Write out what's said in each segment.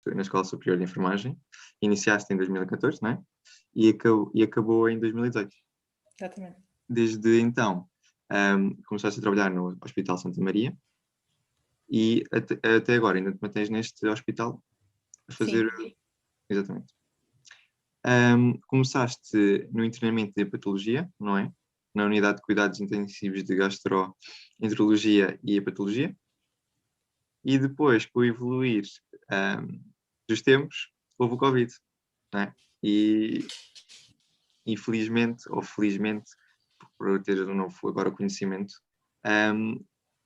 na Escola Superior de Enfermagem, iniciaste em 2014, não é? E acabou em 2018. Exatamente. Desde então, começaste a trabalhar no Hospital Santa Maria e até agora ainda te mantens neste hospital a fazer... Sim. Exatamente. Começaste no internamento de hepatologia, não é? Na unidade de cuidados intensivos de gastroenterologia e hepatologia. E depois, com o evoluir dos tempos, houve o Covid, não é? E infelizmente, ou felizmente, por ter um novo agora conhecimento,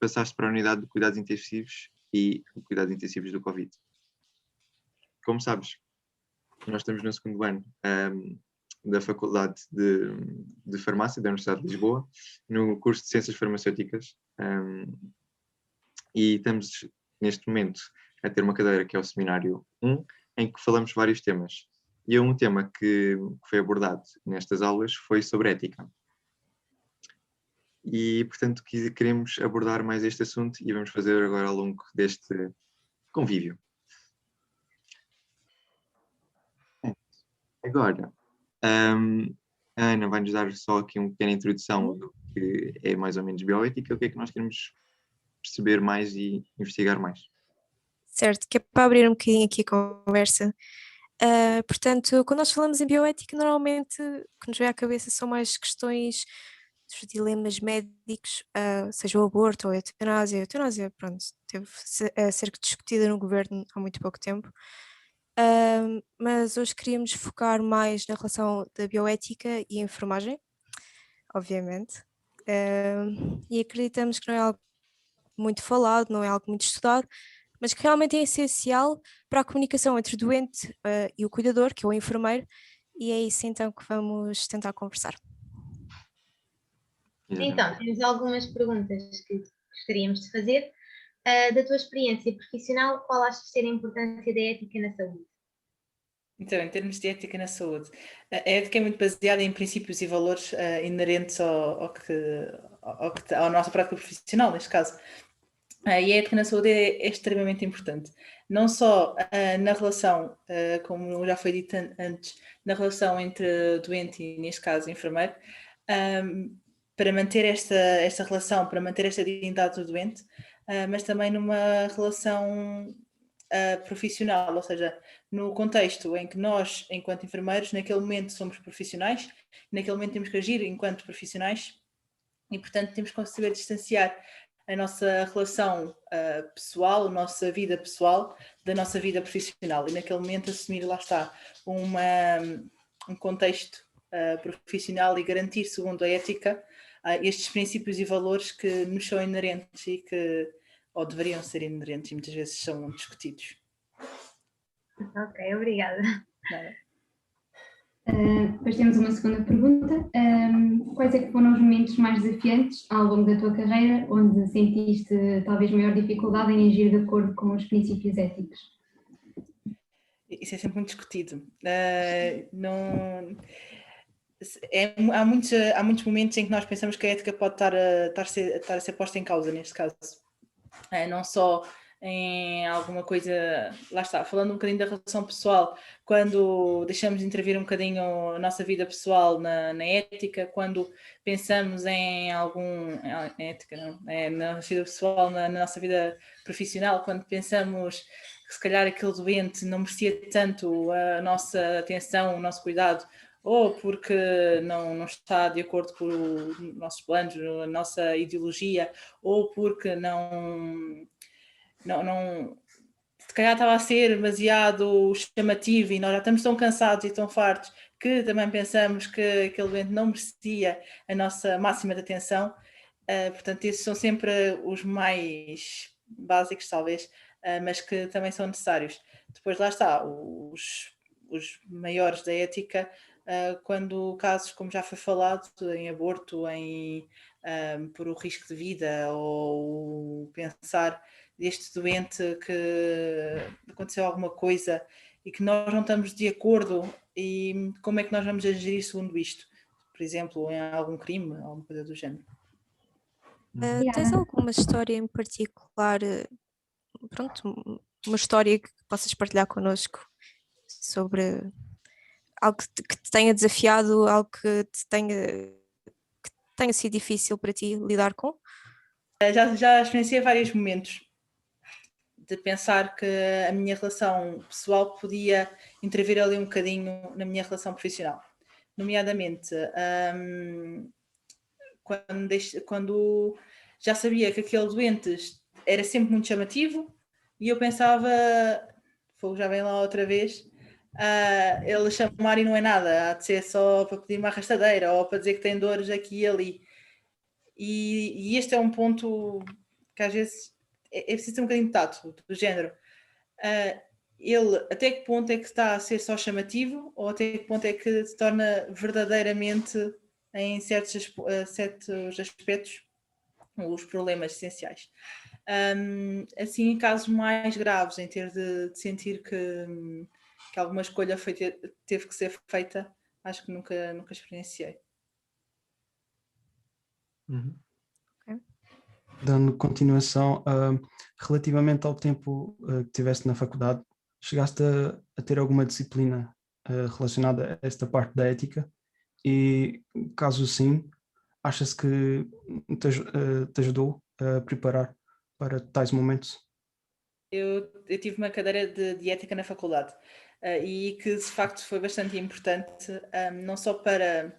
passaste para a unidade de cuidados intensivos e cuidados intensivos do Covid. Como sabes, nós estamos no segundo ano da Faculdade de Farmácia da Universidade de Lisboa, no curso de Ciências Farmacêuticas, e estamos neste momento a ter uma cadeira que é o Seminário 1, em que falamos vários temas. E um tema que foi abordado nestas aulas foi sobre ética. E, portanto, queremos abordar mais este assunto e vamos fazer agora ao longo deste convívio. Agora, a Ana vai-nos dar só aqui uma pequena introdução do que é mais ou menos bioética, o que é que nós queremos perceber mais e investigar mais. Certo, que é para abrir um bocadinho aqui a conversa. Portanto, quando nós falamos em bioética, normalmente o que nos vem à cabeça são mais questões dos dilemas médicos, seja o aborto ou a eutanásia. A eutanásia, pronto, teve a ser discutida no governo há muito pouco tempo. Mas hoje queríamos focar mais na relação da bioética e a enfermagem, obviamente. E acreditamos que não é algo muito falado, não é algo muito estudado, mas que realmente é essencial para a comunicação entre o doente e o cuidador, que é o enfermeiro, e é isso então que vamos tentar conversar. Então, temos algumas perguntas que gostaríamos de fazer. Da tua experiência profissional, qual achas ser a importância da ética na saúde? Então, em termos de ética na saúde, a ética é muito baseada em princípios e valores inerentes à nossa prática profissional, neste caso. E a ética na saúde é extremamente importante. Não só na relação, como já foi dito antes, na relação entre doente e, neste caso, enfermeiro, para manter esta relação, para manter esta dignidade do doente, mas também numa relação profissional, ou seja, no contexto em que nós, enquanto enfermeiros, naquele momento somos profissionais, naquele momento temos que agir enquanto profissionais e, portanto, temos que saber distanciar a nossa relação pessoal, a nossa vida pessoal, da nossa vida profissional. E naquele momento assumir, lá está, um contexto profissional e garantir, segundo a ética, estes princípios e valores que nos são inerentes e que, ou deveriam ser inerentes, e muitas vezes são discutidos. Ok, obrigada. Nada. Depois temos uma segunda pergunta. Quais é que foram os momentos mais desafiantes ao longo da tua carreira, onde sentiste talvez maior dificuldade em agir de acordo com os princípios éticos? Isso é sempre muito discutido. Há muitos momentos em que nós pensamos que a ética pode estar a ser posta em causa, neste caso. Não só em alguma coisa, lá está, falando um bocadinho da relação pessoal, quando deixamos de intervir um bocadinho a nossa vida pessoal na ética, quando pensamos em ética não, na nossa vida pessoal, na nossa vida profissional, quando pensamos que se calhar aquele doente não merecia tanto a nossa atenção, o nosso cuidado, ou porque não está de acordo com os nossos planos, a nossa ideologia, ou porque se calhar estava a ser demasiado chamativo e nós já estamos tão cansados e tão fartos que também pensamos que aquele doente não merecia a nossa máxima de atenção. Portanto, esses são sempre os mais básicos, talvez, mas que também são necessários. Depois, lá está, os maiores da ética, quando casos, como já foi falado, em aborto, por o risco de vida, ou pensar deste doente que aconteceu alguma coisa e que nós não estamos de acordo, e como é que nós vamos agir segundo isto? Por exemplo, em algum crime, alguma coisa do género. Tens alguma história em particular, pronto, uma história que possas partilhar connosco sobre algo que te tenha desafiado, algo que tenha sido difícil para ti lidar com? Já experienciei vários momentos de pensar que a minha relação pessoal podia intervir ali um bocadinho na minha relação profissional. Nomeadamente, quando já sabia que aquele doente era sempre muito chamativo e eu pensava, já vem lá outra vez, ele chamar e não é nada, há de ser só para pedir uma arrastadeira ou para dizer que tem dores aqui e ali. E este é um ponto que às vezes é preciso ter um bocadinho de tato, do género. Ele até que ponto é que está a ser só chamativo ou até que ponto é que se torna verdadeiramente em certos aspectos os problemas essenciais. Assim, em casos mais graves, em ter de sentir que alguma escolha teve que ser feita, acho que nunca experienciei. Okay. Dando continuação, relativamente ao tempo que tiveste na faculdade, chegaste a ter alguma disciplina relacionada a esta parte da ética? E, caso sim, achas que te ajudou a preparar para tais momentos? Eu tive uma cadeira de ética na faculdade e que de facto foi bastante importante, não só para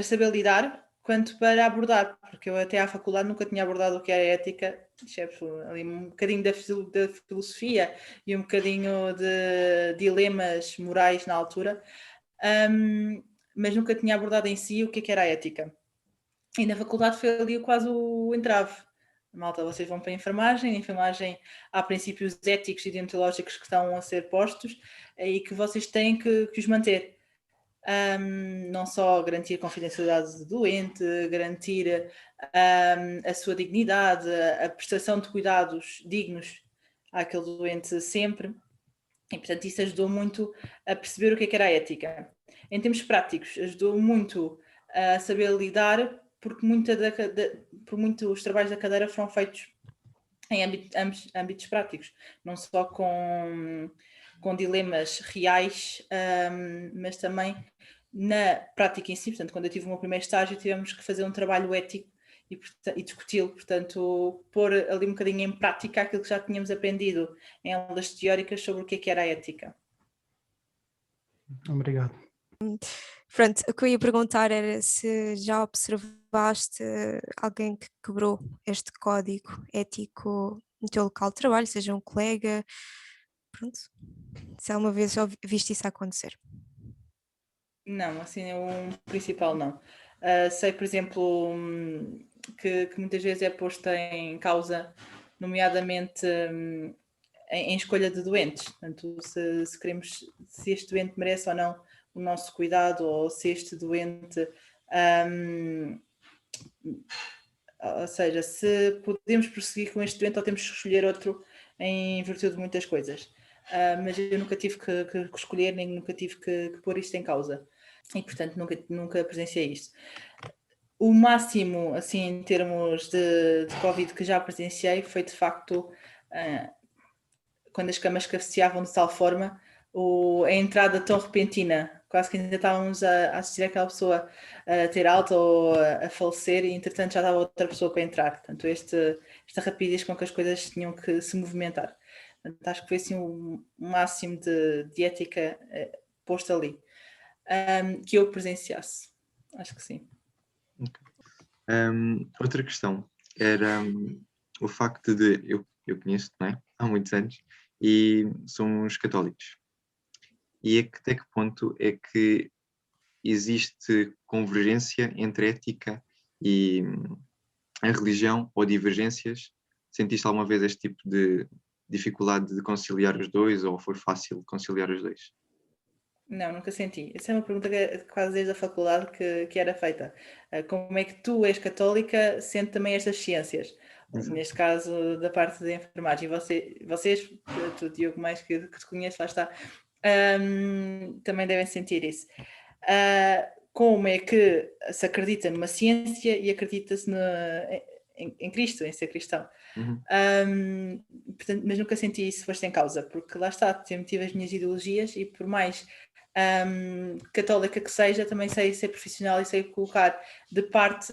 saber lidar, quanto para abordar, porque eu até à faculdade nunca tinha abordado o que era ética, excepto ali um bocadinho da filosofia e um bocadinho de dilemas morais na altura, mas nunca tinha abordado em si o que era a ética. E na faculdade foi ali quase o entrave. Malta, vocês vão para a enfermagem há princípios éticos e deontológicos que estão a ser postos e que vocês têm que os manter. Não só garantir a confidencialidade do doente, garantir a sua dignidade, a prestação de cuidados dignos àquele doente sempre. E, portanto, isso ajudou muito a perceber o que era a ética. Em termos práticos, ajudou muito a saber lidar, porque por muito os trabalhos da cadeira foram feitos em âmbitos práticos, não só com dilemas reais, mas também na prática em si. Portanto, quando eu tive o meu primeiro estágio, tivemos que fazer um trabalho ético e discuti-lo, portanto, pôr ali um bocadinho em prática aquilo que já tínhamos aprendido em aulas teóricas sobre o que era a ética. Obrigado. Pronto, o que eu ia perguntar era se já observaste alguém que quebrou este código ético no teu local de trabalho, seja um colega, pronto, se alguma vez já viste isso acontecer. Não, assim, o principal não. Sei, por exemplo, que muitas vezes é posta em causa, nomeadamente em escolha de doentes. Portanto, se queremos, se este doente merece ou não o nosso cuidado, ou se este doente, ou seja, se podemos prosseguir com este doente ou temos que escolher outro em virtude de muitas coisas. Mas eu nunca tive que escolher, nem nunca tive que pôr isto em causa. E, portanto, nunca presenciei isto. O máximo, assim, em termos de Covid que já presenciei foi, de facto, quando as camas cabeceavam de tal forma, a entrada tão repentina, quase que ainda estávamos a assistir aquela pessoa a ter alta ou a falecer e, entretanto, já estava outra pessoa para entrar. Portanto, esta rapidez com que as coisas tinham que se movimentar. Portanto, acho que foi, assim, o máximo de ética posto ali. Que eu presenciasse. Acho que sim. Okay. Outra questão era o facto de eu conheço, não é? Há muitos anos e somos católicos. E até que ponto é que existe convergência entre ética e a religião ou divergências? Sentiste alguma vez este tipo de dificuldade de conciliar os dois ou foi fácil conciliar os dois? Não, nunca senti. Essa é uma pergunta que quase desde a faculdade que era feita. Como é que tu és católica, sendo também estas ciências? Exato. Neste caso, da parte da enfermagem. Vocês, tu, Diogo, mais que te conheces, lá está, também devem sentir isso. Como é que se acredita numa ciência e acredita-se em Cristo, em ser cristão. Uhum. Portanto, mas nunca senti isso fosse em causa, porque lá está, sempre tive as minhas ideologias e por mais católica que seja, também sei ser profissional e sei colocar de parte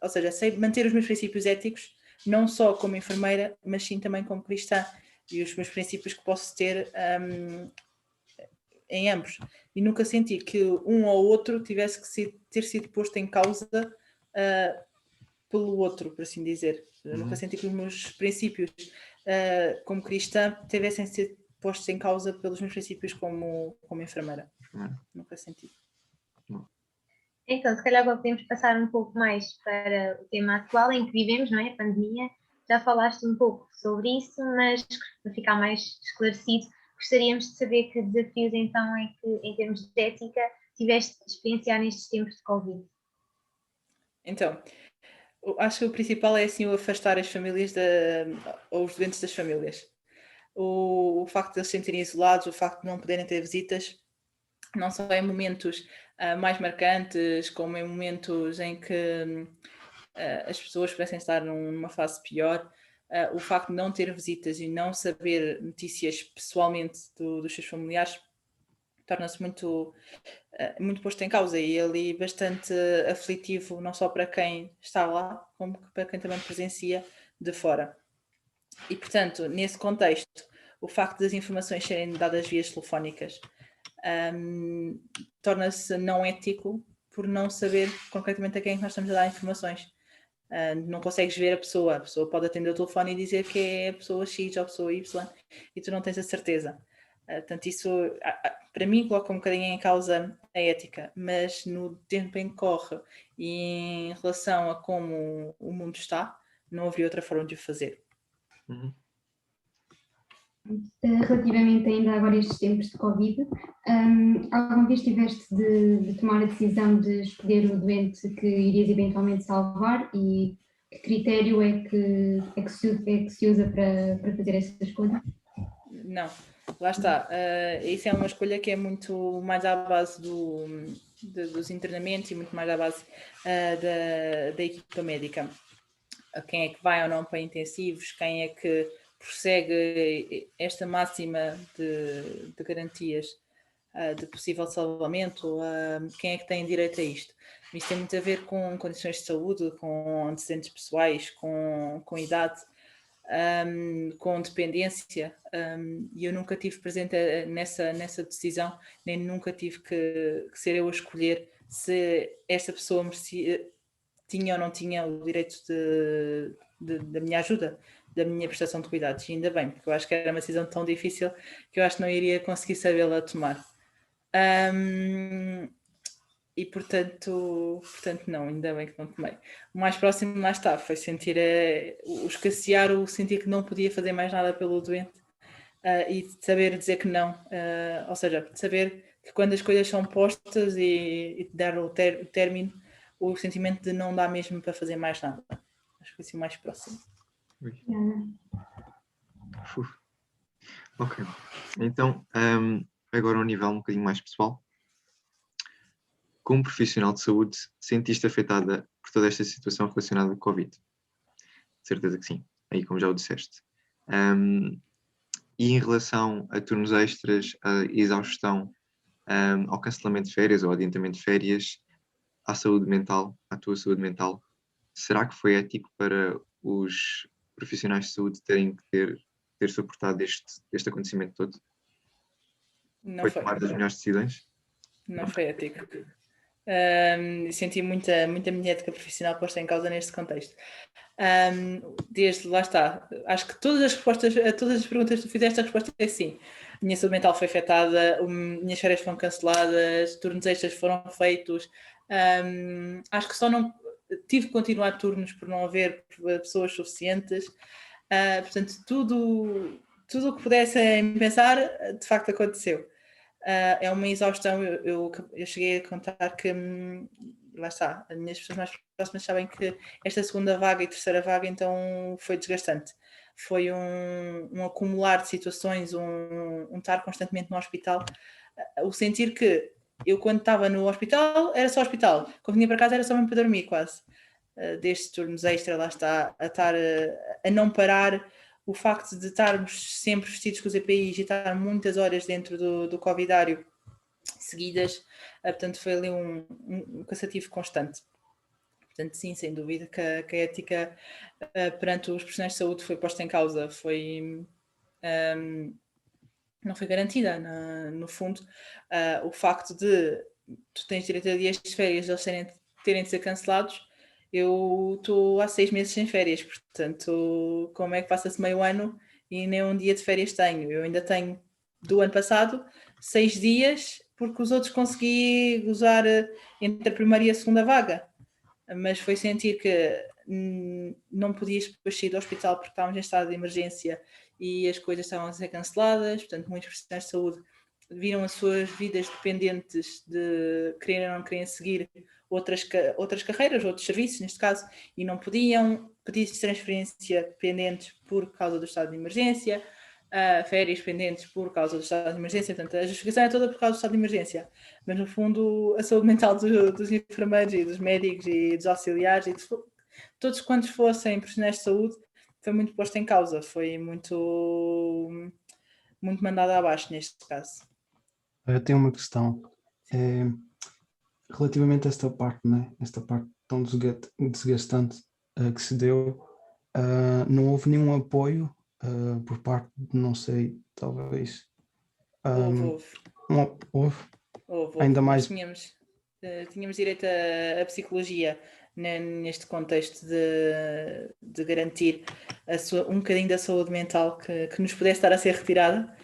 ou seja, sei manter os meus princípios éticos, não só como enfermeira, mas sim também como cristã, e os meus princípios que posso ter em ambos. E nunca senti que um ou outro tivesse que ter sido posto em causa pelo outro, por assim dizer. Eu nunca senti que os meus princípios como cristã tivessem sido postos em causa pelos meus princípios como enfermeira. Nunca senti. Então, se calhar agora podemos passar um pouco mais para o tema atual em que vivemos, não é? A pandemia. Já falaste um pouco sobre isso, mas para ficar mais esclarecido, gostaríamos de saber que desafios então é que, em termos de ética, tiveste de experienciar nestes tempos de Covid. Então, acho que o principal é assim o afastar as famílias ou os doentes das famílias. O facto de eles se sentirem isolados, o facto de não poderem ter visitas, não só em momentos mais marcantes, como em momentos em que as pessoas parecem estar numa fase pior, o facto de não ter visitas e não saber notícias pessoalmente dos seus familiares torna-se muito posto em causa e ali bastante aflitivo, não só para quem está lá, como para quem também presencia de fora. E, portanto, nesse contexto, o facto das informações serem dadas via telefónicas torna-se não ético por não saber concretamente a quem é que nós estamos a dar informações. Não consegues ver a pessoa pode atender o telefone e dizer que é a pessoa X ou a pessoa Y e tu não tens a certeza. Portanto, isso para mim coloca um bocadinho em causa a ética, mas no tempo em que corre e em relação a como o mundo está, não havia outra forma de o fazer. Relativamente ainda agora a estes tempos de Covid, alguma vez tiveste de tomar a decisão de escolher o doente que irias eventualmente salvar e que critério é que se usa para fazer essa escolha? Não, lá está. Isso é uma escolha que é muito mais à base dos internamentos e muito mais à base da equipa médica. Quem é que vai ou não para intensivos, quem é que prossegue esta máxima de garantias de possível salvamento, quem é que tem direito a isto. Isto tem muito a ver com condições de saúde, com antecedentes pessoais, com idade, com dependência, e eu nunca tive presente nessa decisão, nem nunca tive que ser eu a escolher se esta pessoa merecia, tinha ou não tinha o direito da minha ajuda, da minha prestação de cuidados, e ainda bem, porque eu acho que era uma decisão tão difícil que eu acho que não iria conseguir sabê-la tomar. E portanto não, ainda bem que não tomei. O mais próximo lá está, foi sentir o escassear, o sentir que não podia fazer mais nada pelo doente e de saber dizer que não, ou seja, de saber que quando as coisas são postas e dar o término, o sentimento de não dar mesmo para fazer mais nada. Acho que foi assim o mais próximo. Ok, então agora um nível um bocadinho mais pessoal. Como profissional de saúde, sentiste afetada por toda esta situação relacionada com Covid? De certeza que sim, aí como já o disseste. E em relação a turnos extras, a exaustão, ao cancelamento de férias ou adiantamento de férias, à saúde mental, à tua saúde mental, será que foi ético para os profissionais de saúde terem que ter suportado este acontecimento todo? Não foi tomar das melhores decisões? Não foi ético. Senti muita minha ética profissional posta em causa neste contexto. Desde lá está, acho que a todas as perguntas que tu fizeste, a resposta é sim. A minha saúde mental foi afetada, minhas férias foram canceladas, turnos extras foram feitos. Acho que só não tive que continuar turnos por não haver pessoas suficientes. Portanto, tudo o que pudessem pensar, de facto aconteceu. É uma exaustão. Eu cheguei a contar que lá está, as minhas pessoas mais próximas sabem que esta segunda vaga e terceira vaga então foi desgastante, foi um acumular de situações, um estar constantemente no hospital, o sentir que eu quando estava no hospital era só hospital, quando vinha para casa era só mesmo para dormir quase, destes turnos extra, lá está, a não parar, o facto de estarmos sempre vestidos com os EPIs e estar muitas horas dentro do covidário seguidas, portanto foi ali um cansativo constante. Portanto, sim, sem dúvida que a ética perante os profissionais de saúde foi posta em causa, não foi garantida, no fundo. O facto de tu tens direito a dias de férias, eles terem de ser cancelados, eu estou há 6 meses sem férias, portanto, como é que passa-se meio ano e nem um dia de férias tenho? Eu ainda tenho, do ano passado, 6 dias, porque os outros consegui gozar entre a primeira e a segunda vaga. Mas foi sentir que não podias depois sair do hospital porque estávamos em estado de emergência e as coisas estavam a ser canceladas, portanto muitos profissionais de saúde viram as suas vidas dependentes de quererem ou não quererem seguir outras carreiras, outros serviços neste caso, e não podiam, pedidos de transferência pendentes por causa do estado de emergência, férias pendentes por causa do estado de emergência, portanto a justificação é toda por causa do estado de emergência, mas no fundo a saúde mental dos enfermeiros e dos médicos e dos auxiliares e de todos quantos fossem profissionais de saúde foi muito posto em causa, foi muito mandada abaixo neste caso. Eu tenho uma questão relativamente a esta parte, né? Esta parte tão desgastante que se deu, não houve nenhum apoio por parte de, não sei, talvez... Houve. Ainda mais... Nós tínhamos direito a psicologia neste contexto de garantir um bocadinho da saúde mental que nos pudesse estar a ser retirada,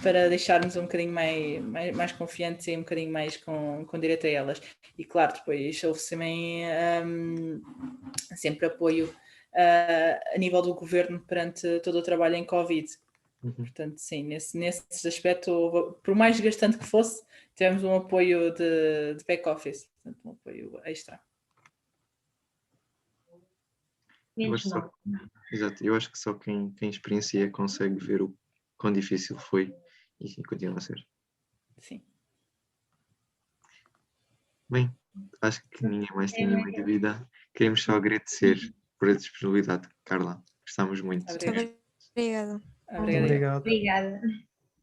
para deixarmos um bocadinho mais confiantes e um bocadinho mais com direito a elas. E claro, depois houve também sempre apoio a nível do governo perante todo o trabalho em Covid. Portanto, sim, nesse aspecto, por mais desgastante que fosse, tivemos um apoio de back-office, portanto, um apoio extra. Exato, eu acho que só quem experiencia consegue ver o quão difícil foi e continua a ser. Sim. Bem, acho que ninguém mais tem nenhuma dúvida. Queremos só agradecer por a disponibilidade, Carla. Gostamos muito. Muito obrigada. Obrigada. Obrigado. Obrigada.